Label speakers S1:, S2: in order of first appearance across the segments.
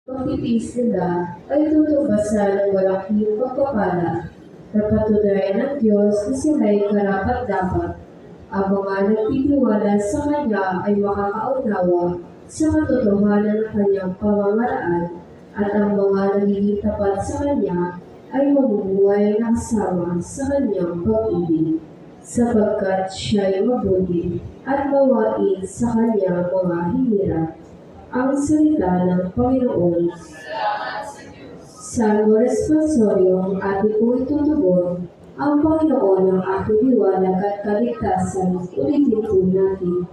S1: pagtitiis nila ay tutubasan ng malaking pagpapala. Napatunayan ng Diyos na sila'y karapat-dapat. Ang mga nagtitiwala sa Kanya ay makakaunawa sa katotohanan ng Kanyang pamamaraan at ang mga nagiging tapat sa Kanya ay mabubuhay na kasama sa Kanyang pag-ibig, sapagkat Siya'y mabuti at mawain sa Kanyang mga hinirap. Ang salita ng Panginoon. Salmo responsorio, ating po itutugon, ang Panginoon ang aking liwanag at kaligtasan. Ulitin po natin.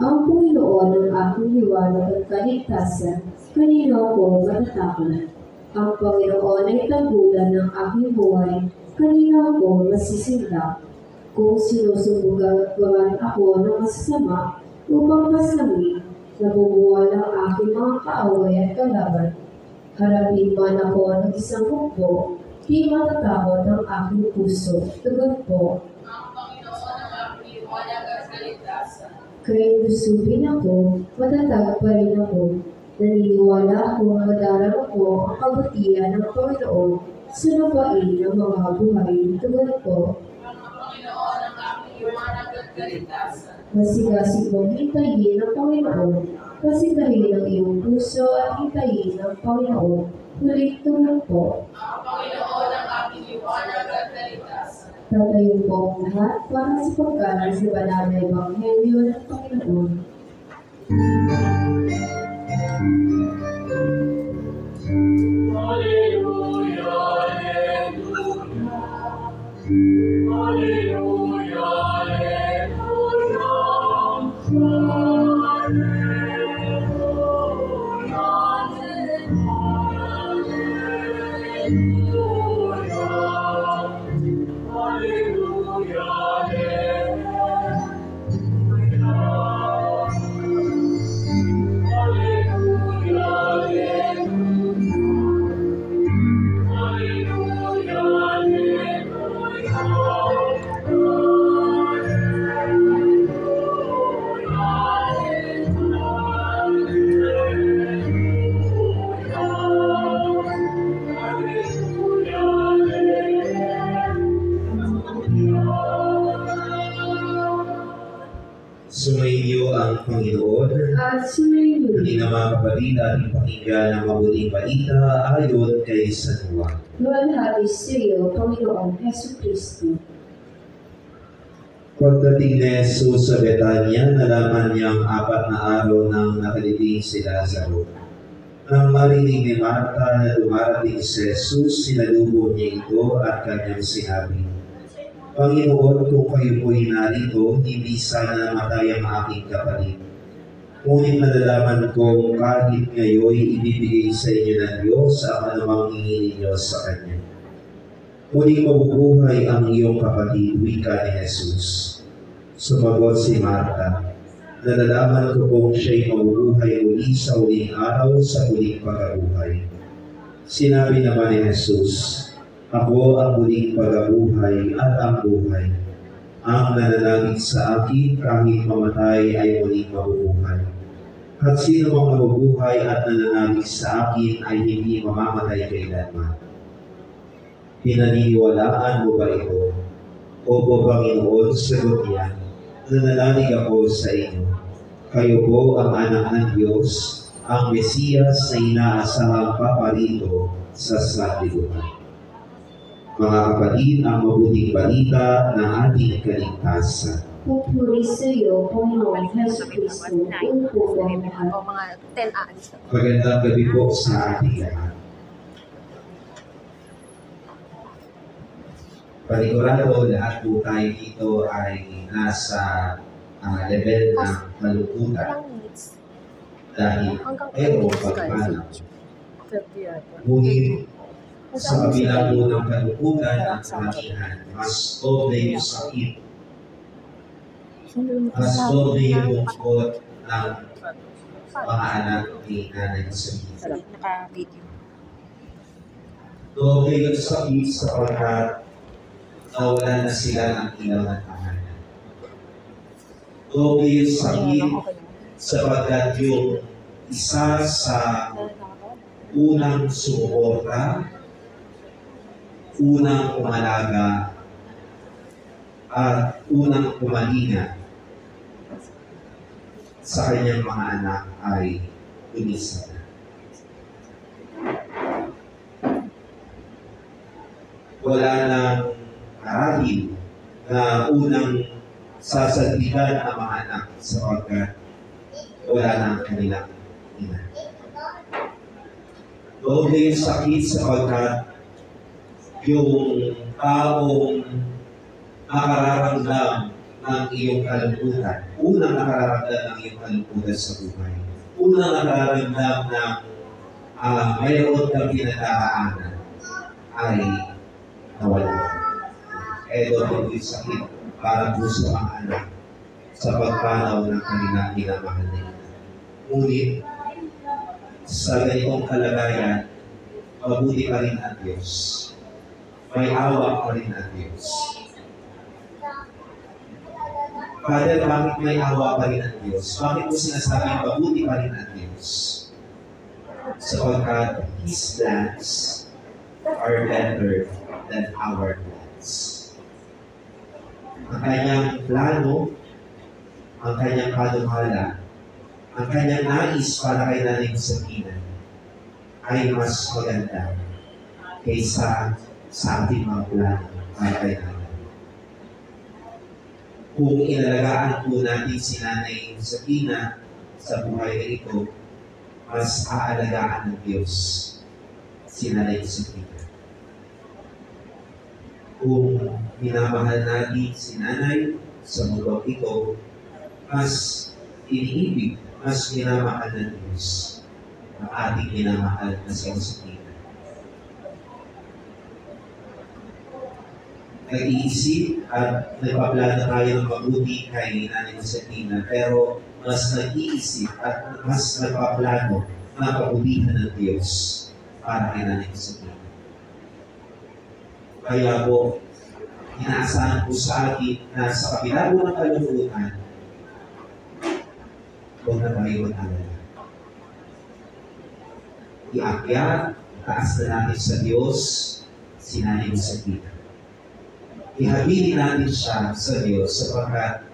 S1: Ang Panginoon ang aking liwanag at kaligtasan. Kanino ako matatakot? Ang Panginoon ay tanggulan ng aking buhay. Kanino ako masisindak? Kung sinusubugan ako ng masasama upang masawi, nabubuwal ang aking mga kaaway at kalaban. Harapin man ako ng isang hukbo, di matatakot ang aking puso. Tugon po.
S2: Ang Panginoon ang aking liwanag at kaligtasan.
S1: Kaya busugin ako, matatag pa rin ako. Naniniwala akong madarama ko ang kabutihan ng Panginoon sa lupain ng mga buhay. Tugon po. Masigasig mong hintayin ng Panginoon, pasigdahin ang iyong puso at hintayin ng Panginoon. Ulit tulong po.
S2: Ang Panginoon ang aking liwanag at kaligtasan.
S1: Tatayo po ang lahat para sa pagkanan sa banal na Ebanghelyo ng Panginoon.
S2: Hallelujah, Hallelujah,
S3: Sumainyo ang Panginoon.
S1: At sumainyo.
S3: Hindi na mga kapatid ating pakinggan ang mabuting balita ayon kay San Juan.
S1: Luwalhati sa iyo, Panginoong Hesus Kristo.
S3: Pagdating ni Jesus sa Betanya, nalaman niyang 4 na araw nang nakaliting si Lazaro. Nang marinig ni Marta na dumarating si Jesus, sinalubong niya ito at kanyang sinabi, Panginoon, kung kayo po'y narito, hindi sana namatay ang aking kapatid. Ngunit nalalaman kong kahit ngayon ibibigay sa inyo ng Diyos ang anumang hingin ninyo sa Kanya. Muling mabubuhay ang iyong kapatid, wika ni Jesus. Sumagot si Marta, nalalaman ko kung siya'y mabubuhay muli sa huling araw sa huling pagkabuhay. Sinabi naman ni Jesus, Ako ang muling pagkabuhay at ang buhay. Ang nananalig sa akin kahit mamatay ay muling mabubuhay. At sino mang mabubuhay at nananalig sa akin ay hindi mamamatay kailanman. Pinaniniwalaan mo ba ito? Opo, Panginoon, sagot niya, nananalig ako sa inyo. Kayo po ang anak ng Diyos, ang Mesiyas na inaasahang paparito sa sanlibutan. Mga kapatid, ang mabuting balita ng ating kaligtasan.
S1: Pupuri sa iyo, Panginoong Hesus Kristo, upo po ang lahat.
S4: O mga 10 aalis na.
S3: Magandang gabi po sa ating lahat. Panigurado, lahat po tayo dito ay nasa level ng malungkutan
S4: Ilang minutes?
S3: dahil
S4: Hanggang
S3: mayroong
S4: 30
S3: pagpanaw.
S4: 30 yata.
S3: Ngunit sa kabila po ng kalungkutan at kalangihan, mas doble yung sakit, mas doble yung lungkot ng mga anak ni Nanay Samita.
S4: Naka-video.
S3: Doble yung sakit sapagkat nawalan na sila ng ilang tahanan. Doble yung sakit sapagkat yung isa sa unang sumuporta, unang umalaga, at unang umalinga sa kanyang mga anak ay umisa na. Wala nang aralin na unang sasandigan ang mga anak sapagkat wala na ang kanilang ina. Doble yung sakit sapagkat yung taong nakararamdam ng iyong kalungkutan, unang nakararamdam ng iyong kalungkutan sa buhay, unang nakararamdam ng mayroon kang pinagdaraanan ay nawala. Doble yung sakit para po sa mga anak sa pagpanaw ng kanilang minamahal na ina. Ngunit, sa ganitong kalagayan, mabuti pa rin ang Diyos. May awa pa rin ang Diyos. Father, bakit may awa pa rin ang Diyos? Bakit mo sinasabing mabuti pa rin ang Diyos? Sapagkat His plans are better than our plans. Ang kanyang plano, ang kanyang panukala, ang kanyang nais para kay Nanay Josefina ay mas maganda kaysa sa ating mga plano para kay Nanay. Kung inalagaan po natin si Nanay Josefina sa buhay na ito, mas aalagaan ng Diyos si Nanay Josefina. Kung minamahal natin si Nanay sa mundong ito, mas iniibig, mas minamahal ng Diyos ang ating minamahal na si Josefina. Nag-iisip at nagpaplano tayo ng mabuti kay Nanay Josefina, pero mas nag-iisip at mas nagpaplano ng kabutihan ng Diyos para kay Nanay Josefina. Kaya po, inaasahan po sa akin na sa kabila po ng kalungkutan, huwag na tayo mag-alala. Iakyat, taas na natin sa Diyos, si Nanay Josefina. Ihabilin natin siya sa Diyos sapagkat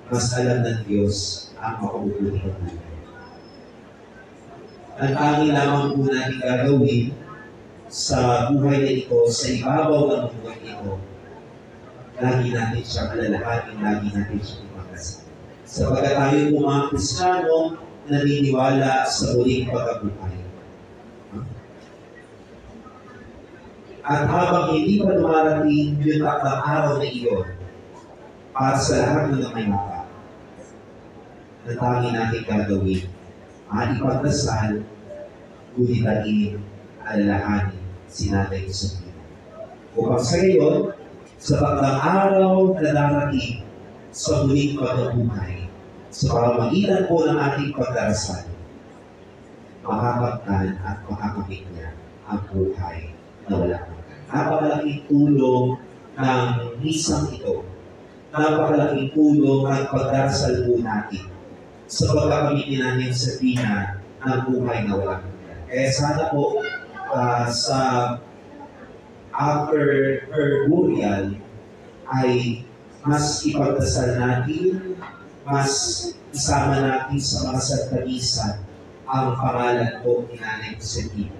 S3: mas alam ng Diyos ang makabubuti ng Nanay. Ang tanging lamang po natin gagawin sa buhay na ito, sa ibabaw ng buhay ito, lagi natin siyang alalahanin, lagi natin siyang ipagdasal. Sapagkat tayo po mga Kristiyano naniniwala sa muling pagkabuhay. At habang hindi pa dumarating yung tatlong araw na iyon, para sa lahat ng may mata, na tanging natin gagawin, ipagdasal, gunitain, alalahanin si Nanay Josefina. Upang sa ngayon, sa tatlong araw na darating sa muling pagkabuhay, sa pamamagitan po ng ating pagdarasal, makakaptan at makakamit niya ang buhay na wala. Napakalaking tulong ng misang ito. Napakalaking tulong ang pagdarasal po natin sa pagkakamit ni Nanay Josefina ang buhay na wala. Kaya sana po sa after her burial ay mas ipagdasal natin, mas isama natin sa mga santamisa ang pangalan po ni Nanay Josefina.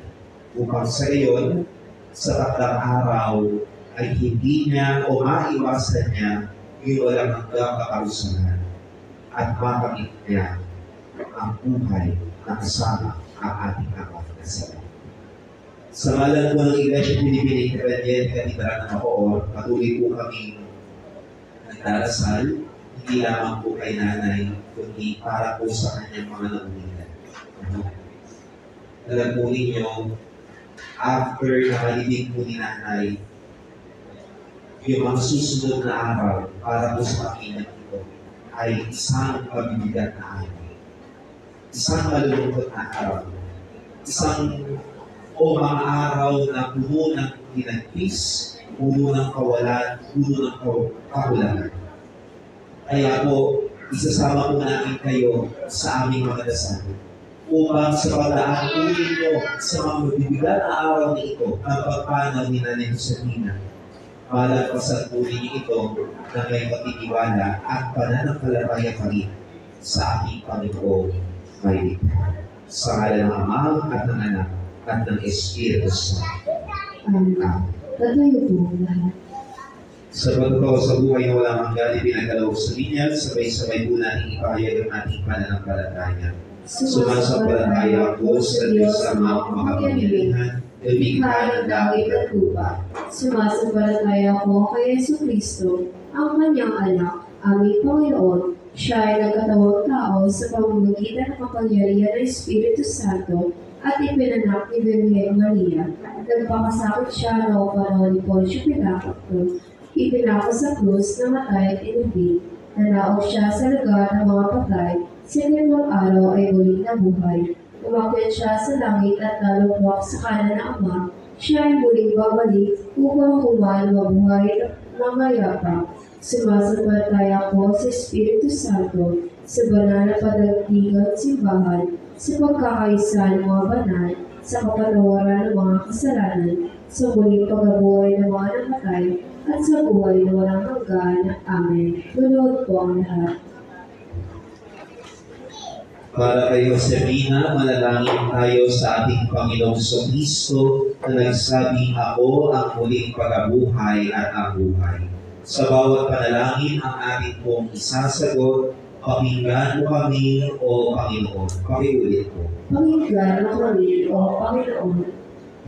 S3: Upang sa iyon, sa tatlong araw ay hindi niya o maiwasan niya yung walang hanggang kakarusanan at makamit niya ang buhay na kasama ang ating anak na sila. Sa ngalan po ng Iglesia Pilipina Independent Katedral ng Bacoor, patuloy po kami nagdarasal, hindi lamang po kay Nanay, kundi para po sa kanyang mga naunilan. Alam po ninyo, after nakalibig po ni Nanay, yung mga susunod na araw para po sa pamilya ito ay isang mabibigat na araw. Isang malulungkot na araw. Isang mga araw na puno ng tinagpis, puno ng kawalan, puno ng kakulangan. Kaya po, isasama po namin kayo sa aming mga dasal upang sa pagdaan po ninyo sa mga mabibigat na araw na ito ang pagpanaw ni Nanay Josefina. Malagpasan po ninyo ito na may pagtitiwala at pananampalataya pa rin sa ating Panginoon may likha. Sa ngalan ng Ama at ng Anak at ng Espiritu Santo.
S1: Amen. Tatayo po lahat.
S3: Sa pagkaw sa buhay na walang hanggan, pinagkaloob sa linyag, sabay-sabay po natin ipahayag ang ating pananampalataya. Sumasampalataya ako sa Diyos Ama makapangyarihan, lumikha ng langit at lupa.
S1: Sumasampalataya ako kay Jesucristo, ang kanyang anak, aming Panginoon. Siya ay nagkatawang tao sa pamamagitan ng kapangyarihan ng Espiritu Santo at ipinanak ni Birhen Maria. Nagpakasakit siya noong panahon ni Poncio Pilato. Ipinako sa krus, namatay at inubig. Nanaog siya sa lugar ng mga patay. Sa limang araw ay muling nabuhay. Umakyat siya sa langit at nalugmok sa kanan ng Ama. Siya ay muling babalik upang kumain mabuhay ng mayapang. Sumasampalataya ko sa Espiritu Santo, sa banal na padaigdigang simbahan, sa pagkakaisa ng mga banal, sa kapatawaran ng mga kasalanan, sa muling pagkabuhay ng mga namatay, at sa buhay na walang hanggan. Amen. Tulood po ang lahat.
S3: Para kay Josefina, manalangin tayo sa ating Panginoong Kristo na nagsabing, ako ang muling pagkabuhay at ang buhay. Sa bawat panalangin ang ating pong isasagot, pakinggan mo kami o Panginoon. Pakiulit po.
S1: Pakinggan mo kami o Panginoon.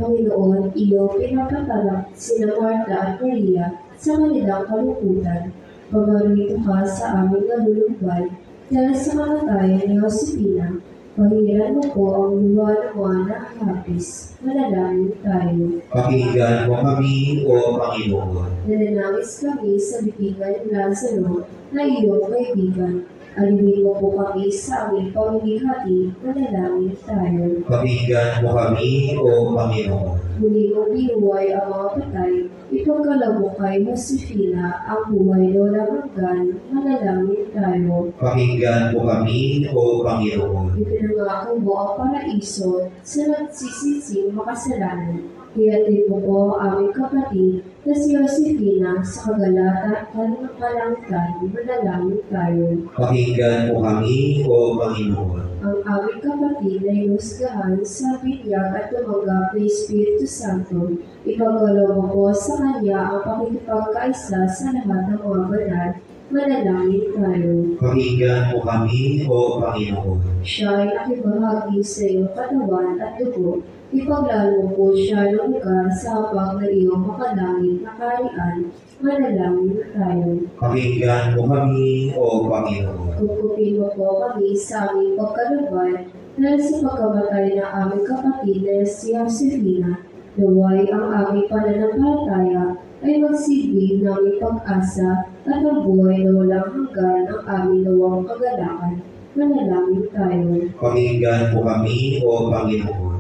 S1: Panginoon, iyo pinapatalak sina Marta at Maria sa kanilang kalungkutan. Pamarito ka sa aming nalulumbay dahil sa kamatayan ni Josefina. Pahiran mo po ang luha ng mga nakahapis. Manalangin tayo.
S3: Pakinggan mo kami o Panginoon.
S1: Nananangis kami sa bibingan ni Lazaro na iyong kaibigan. Aliwin mo po kami sa aming pamilihati. Manalangin tayo.
S3: Pakinggan mo kami o Panginoon.
S1: Muli mong binuhay ang mga patay. Ipagkalabo kay Josefina ang buhay na walang hanggan. Manalangin tayo.
S3: Pakinggan mo kami o Panginoon.
S1: Ipinangako mo ang paraiso sa nagsisising makasalanan. Hiyatin mo po ang aming kapatid na si Josefina sa kagalatan ng kalangitan. Manalangin tayo.
S3: Pakinggan mo kami o Panginoon.
S1: Ang aming kapatid na inusgahan sa binyag at tumanggap ng Espiritu Santo. Ipagkaloob mo po sa kanya ang pakikipagkaisa sa lahat ng mga banal. Manalangin tayo.
S3: Pakinggan mo kami o Panginoon.
S1: Siya ay nakibahagi sa iyong katawan at dugo. Ipaglalo po siya ng lugar sa hapag na iyong makalangit na kaharian. Manalangin tayo.
S3: Pakinggan mo kami o Panginoon.
S1: Kukupin mo po kami sa aming pagkalubay dahil sa pagkamatay ng aming kapatid na si Josefina. Naway ang aming pananampalataya ay magsilbi ng aming pag-asa at ang buhay na walang hanggan ang aming nawang kagalakan. Manalangin tayo.
S3: Pakinggan mo kami o Panginoon.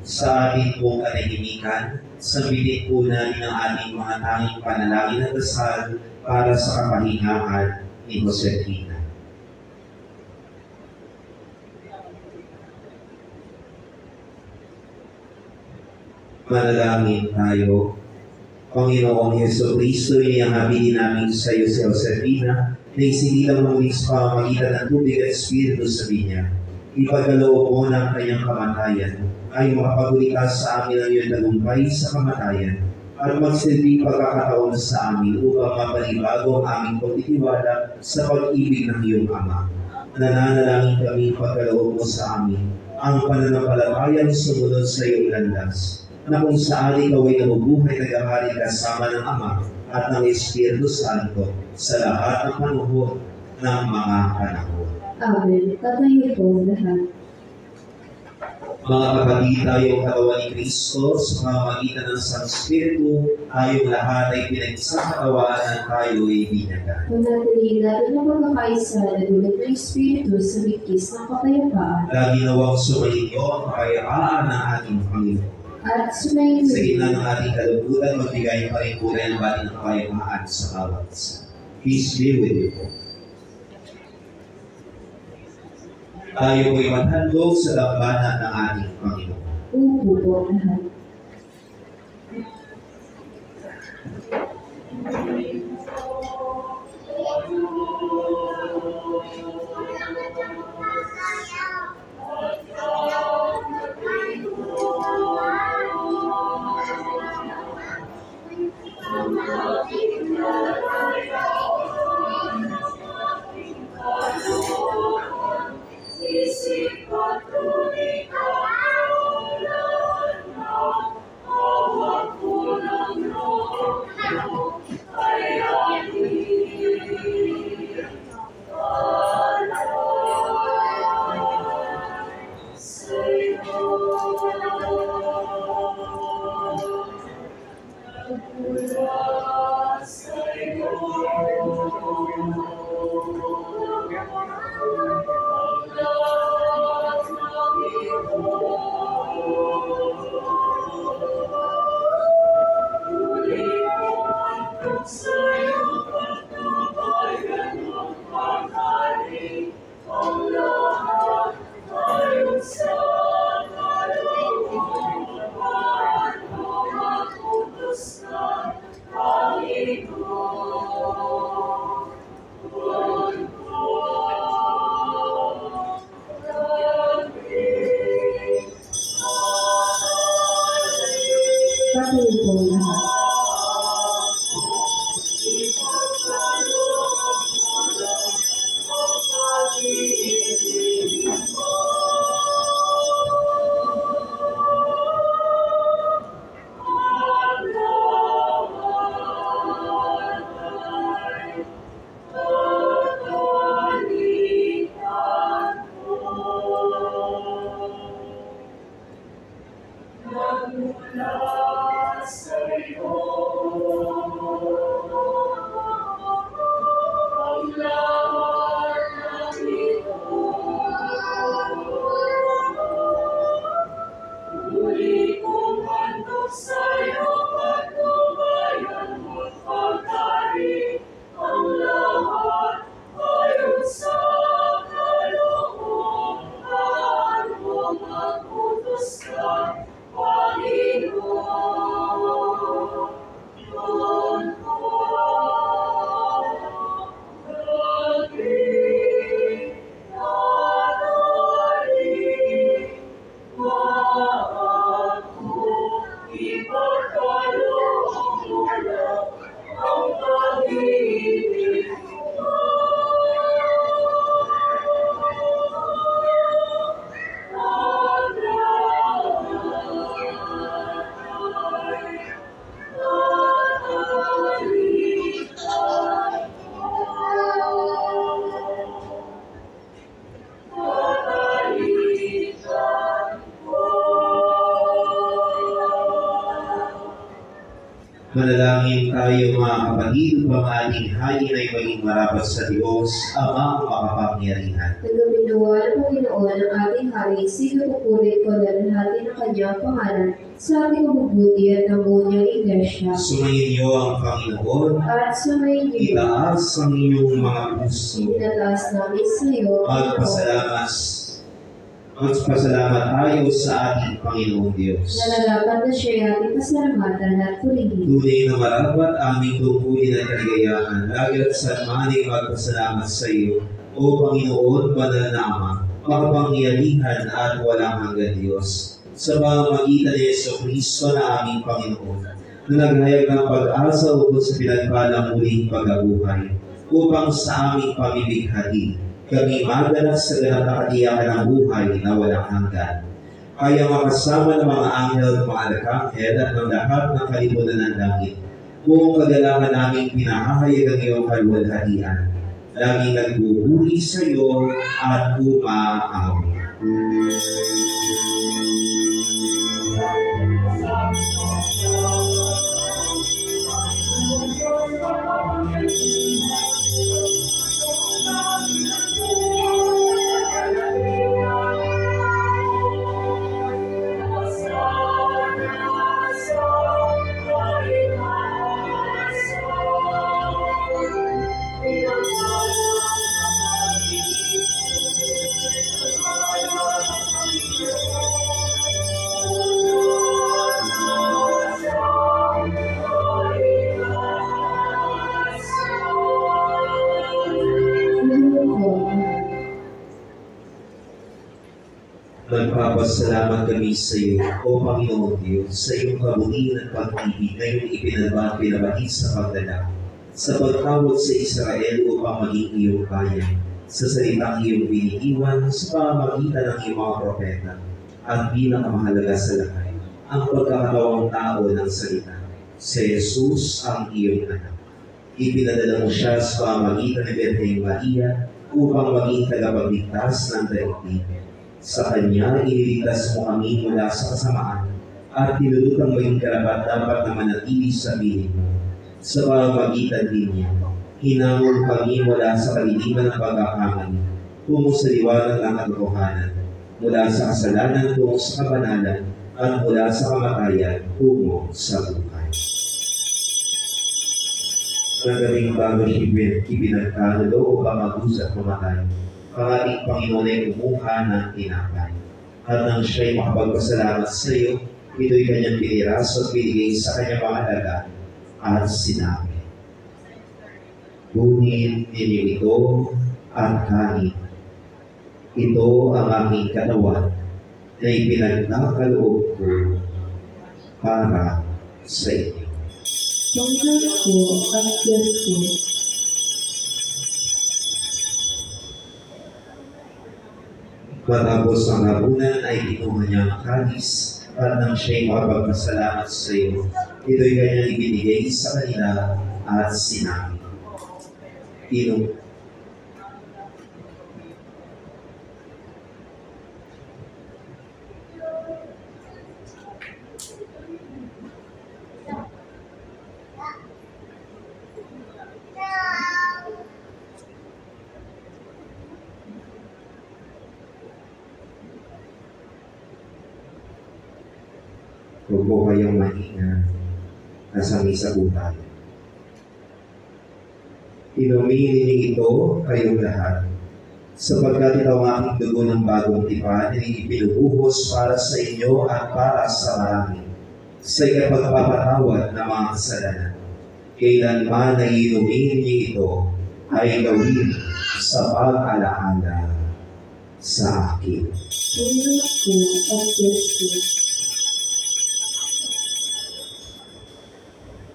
S3: Sa ating pong kanahimikan, sabihin po namin ang ating mga tanging panalangin at dasal para sa kapahingahan ni Josefina. Manalangin tayo. Panginoong Jesucristo, inianghabili namin sa iyo si Josefina na isinilang muli sa pamamagitan ng tubig at Espiritu sa binya. Ipagkaloob mo ng kanyang kamatayan ay makapagulitas sa amin ang iyong tagumpay sa kamatayan at magsilbing pagkakataon sa amin upang mapanibago ang aming pagtitiwala sa pag-ibig ng iyong Ama. Nananalangin kami pagkaloob mo sa amin ang pananampalatayang sumunod sa iyong landas, na kung saan ikaw ay nabubuhay nag-ahari kasama ng Ama at ng Espiritu Santo sa lahat ng panahon ng mga panahon.
S1: Amen. Tatayo po lahat.
S3: Mga kapatid, tayong katawan ni Kristo sa pamamagitan ng Sang Espiritu, tayong lahat ay pinagsakatawanan ng tayo ay binyagan.
S1: Panatilihin natin ang pagkakaisa na dulot ng Espiritu sa bigkis ng kapayapaan
S3: Lagi nawang sumainyo ang kapayapaan ng ating Panginoon.
S1: at sumayin
S3: Sa gitna ng ating kalungkutan, magbigay pa rin po rin ang bati ng kapayapaan sa bawat isa. Peace be with you. Tayo po'y maghandog sa dambana ng ating Panginoon.
S1: Upo po ang lahat. Patuloy po ang lahat.
S3: Manalangin tayo mga kapatid upang ating hayin ay maging marapat sa Diyos, Amang makapangyarihan.
S1: Nagabinawa ng Panginoon ang ating hari, sino pupulit ko na lahat ng kanyang pangalan sa ating mabubuti at ang buong niyang iglesia.
S3: Sumayin niyo ang Panginoon,
S1: At sumayin niyo,
S3: itaas ang inyong mga puso.
S1: itinataas namin sa iyo,
S3: Magpasalamat tayo sa ating Panginoong Diyos.
S1: nalalapat na siya ating pasalamatan at purihin.
S3: Tunay na marapat aming tungkulin at kaligayahan, lagi at sanmaning magpasalamat sa iyo, O Panginoon, banal na Ama, makapangyarihan at walang hanggan Diyos. Sa pamamagitan ni Jesucristo na aming Panginoon, na naghayag ng pag-asa ukol sa pinagpalang muling pagkabuhay, upang sa aming pamimighati, kami maganap sa ganap na katiyakan ng buhay na walang hanggan. Kaya makasama ng mga anghel, mga arkanghel at ng lahat ng kalibutan ng langit, buong kagalangan naming pinahahayag ang iyong kaluwalhatian. Laging nagbuhuli sa iyo at umaawi. Nagpapasalamat kami sa iyo, O Panginoon Diyos, sa iyong kabutihan at pag-ibig na iyong pinabati sa pagdala, sa pagtawag sa Israel upang maging iyong bayan, sa salitang iyong biniiwan sa pamamagitan ng iyong mga propeta, at pinakamahalaga sa lahat, ang pagkakatawang tao ng salita, si Jesus ang iyong anak. Ipinadala mo siya sa pamamagitan ng Birheng Maria upang maging tagapagligtas ng daigdig. Sa Kanya, iniligtas mo kami mula sa kasamaan at tinulutang maging karapat-dapat na manatili sa piling mo. Sa pamamagitan din niya, hinamon kami mula sa kaliliman ng pagkakamali, tungo sa liwanag ng katotohanan, mula sa kasalanan tungo sa kabanalan, at mula sa kamatayan tungo sa buhay. Nagawing bago siya ipinagkanulo upang mag-usat mamatay, ang ating Panginoon ay kumuha ng tinapay. At nang siya'y makapagpasalamat sa iyo, ito'y kanyang piniraso at binigay sa kanyang mga alaga at sinabi, "Kunin ninyo ito at kanin. Ito ang aking katawan na ipinagkakaloob ko para sa inyo."
S1: Panginoon ko at Diyos ko,
S3: matapos ang hapunan ay kinuha niya ang kalis at nang siya'y makapagpasalamat sa iyo, ito'y kanyang ibinigay sa kanila at sinabi, "Inom." Huwag po kayong mahinga. Nasa misa po tayo. Inumin ninyo ito kayong lahat, sapagkat ito ang aking dugo ng bagong tipan na ipinubuhos para sa inyo at para sa marami, sa ikapagpapatawad ng mga kasalanan. Kailanman na inumin ninyo ito ay gawin sa pag-alaala sa akin.
S1: Panginoon ko at Diyos ko,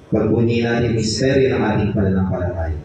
S3: Pagpunin natin misteryo ng ating pananampalataya.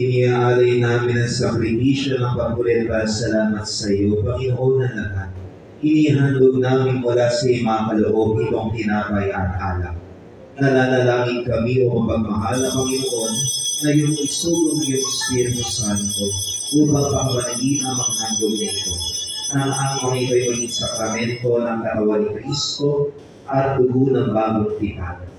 S3: Iniaalay namin ang sakripisyo ng pagkulit para salamat sa iyo, Panginoon ng lahat. Inihandog namin mula sa mga kaloob itong tinapay at alak. Nananalangin kami o mapagmahal na Panginoon na iyong isulong iyong Espiritu Santo upang pakawanagin ang mga handog na ito. Nang ang mga ito'y maging sakramento ng katawan ni Kristo at dugo ng bagong tipan.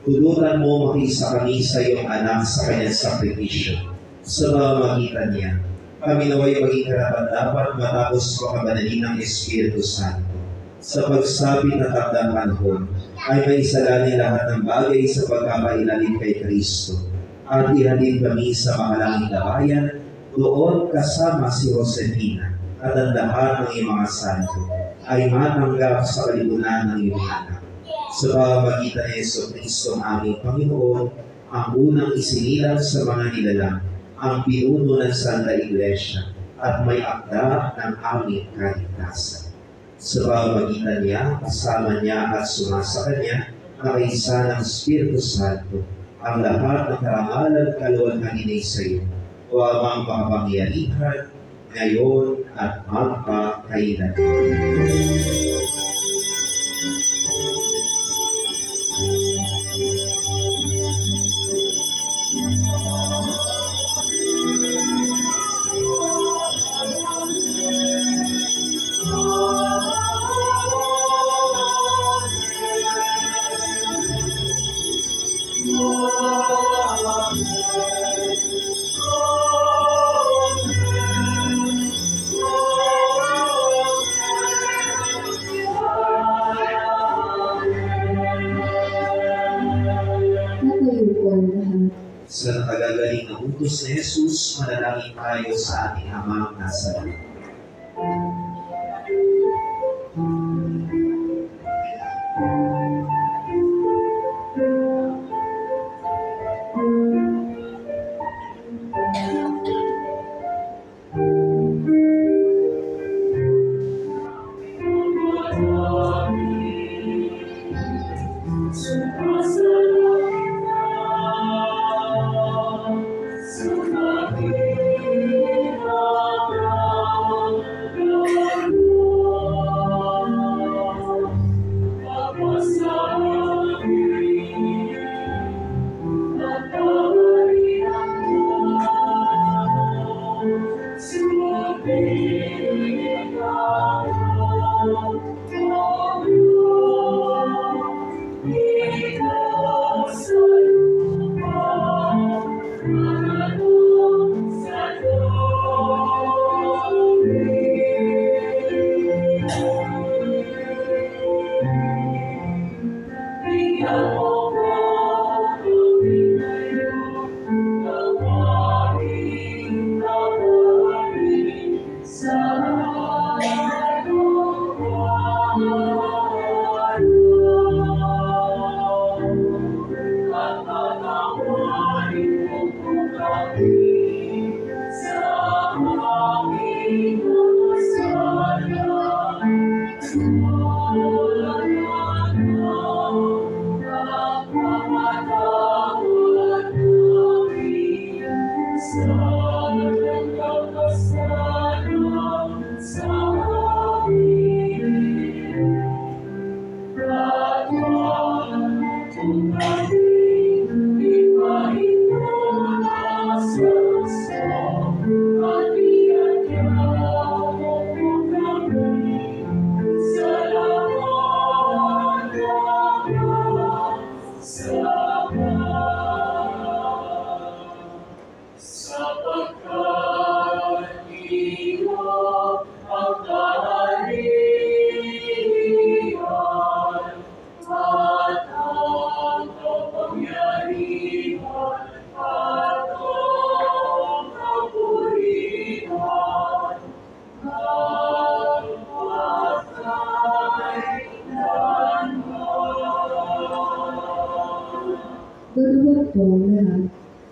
S3: Tulutan mo makisa kami sa iyong anak sa kanyang sakripisyo. Sa pamamagitan niya, kami naway maging karapat-dapat matapos pakabanalin ng Espiritu Santo. Sa pagsapit na takdang panahon, ay maisalali lahat ng bagay sa pagkakailalim kay Kristo. At ihalin kami sa mahalangin na bayan, doon kasama si Josefina at ang lahat ng iyong mga santo, ay matanggap sa kalibunan ng iyong anak. Sa pamamagitan ni Jesucristo ang aming Panginoon, ang unang isinilang sa mga nilalang, ang pinuno ng Santa Iglesia at may akda ng aming kaligtasan. Sa pamamagitan niya, kasama niya at sumasa kanya, nakaisa ng Espiritu Santo, ang lahat ng karangalan at kaluwalhangin ay sa iyo, o amang makapangyarihan, ngayon at magpakailanman. utos ni Jesus, manalangin tayo sa ating Amang nasa langit.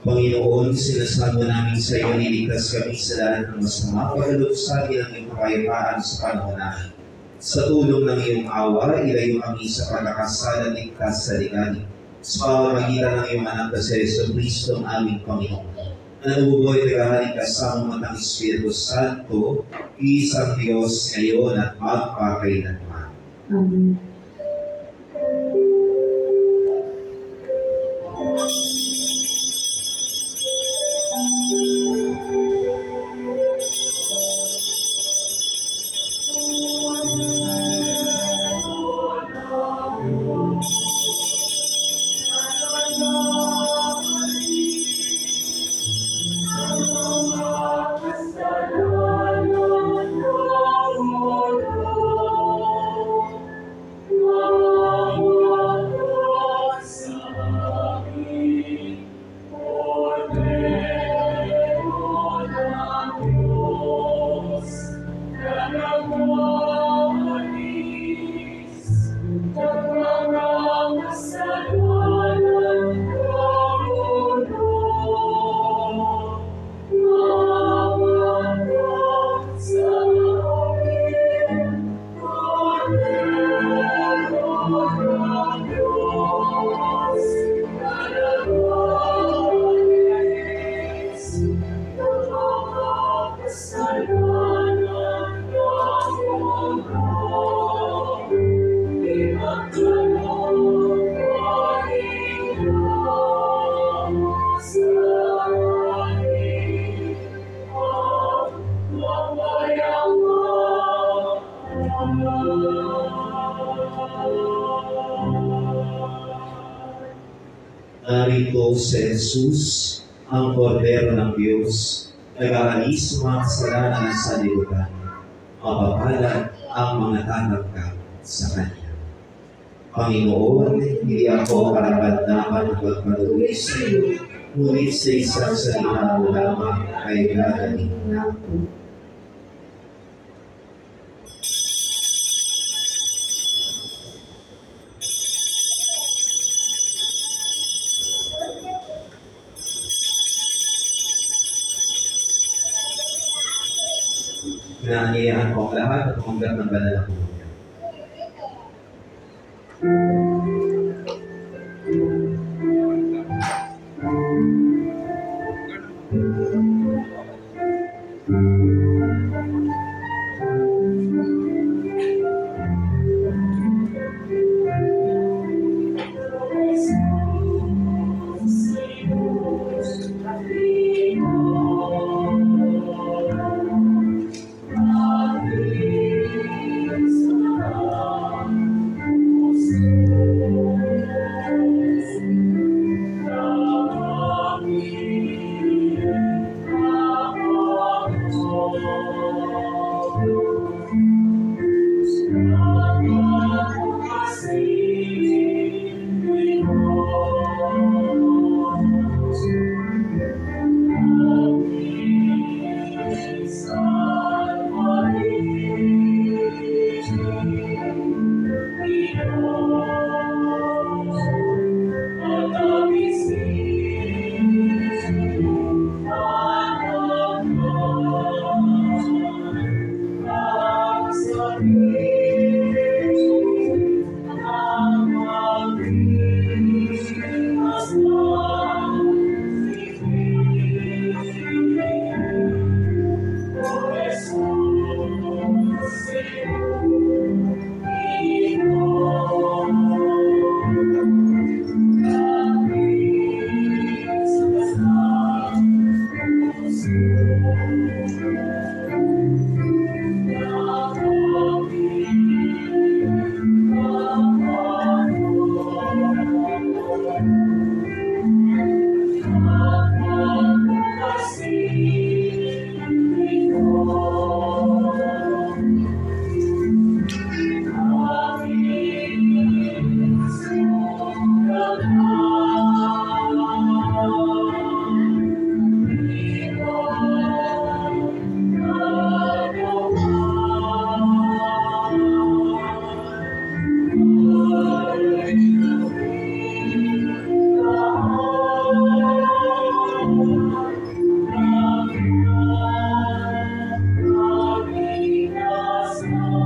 S3: Panginoon, sinasama namin sa iyo, niligtas kami sa lahat ng masama, pagkaluksahin ang iyong kapayapaan sa panahon namin. Sa tulong ng iyong awa, ilayo kami sa pagkakasala at ligtas sa ligalig. Sa pamamagitan ng iyong anak na si Jesucristo, ang aming Panginoon. Na nabubuhay at naghahaling kasama ng Espiritu Santo, isang Diyos ngayon at magpakailanman.
S1: Amen.
S3: Narito si Jesus, ang Kordero ng Diyos, nag-aalis mga kasalanan sa libutan. Mapapalad ang mga tatanggap sa Kanya. Panginoon, hindi ako karapat-dapat na magpaluwi sa iyo, ngunit sa isang salita mo lamang ay gagaling na ako. Pinaanyayahan ko ang lahat at tumanggap ng banal na komunyon.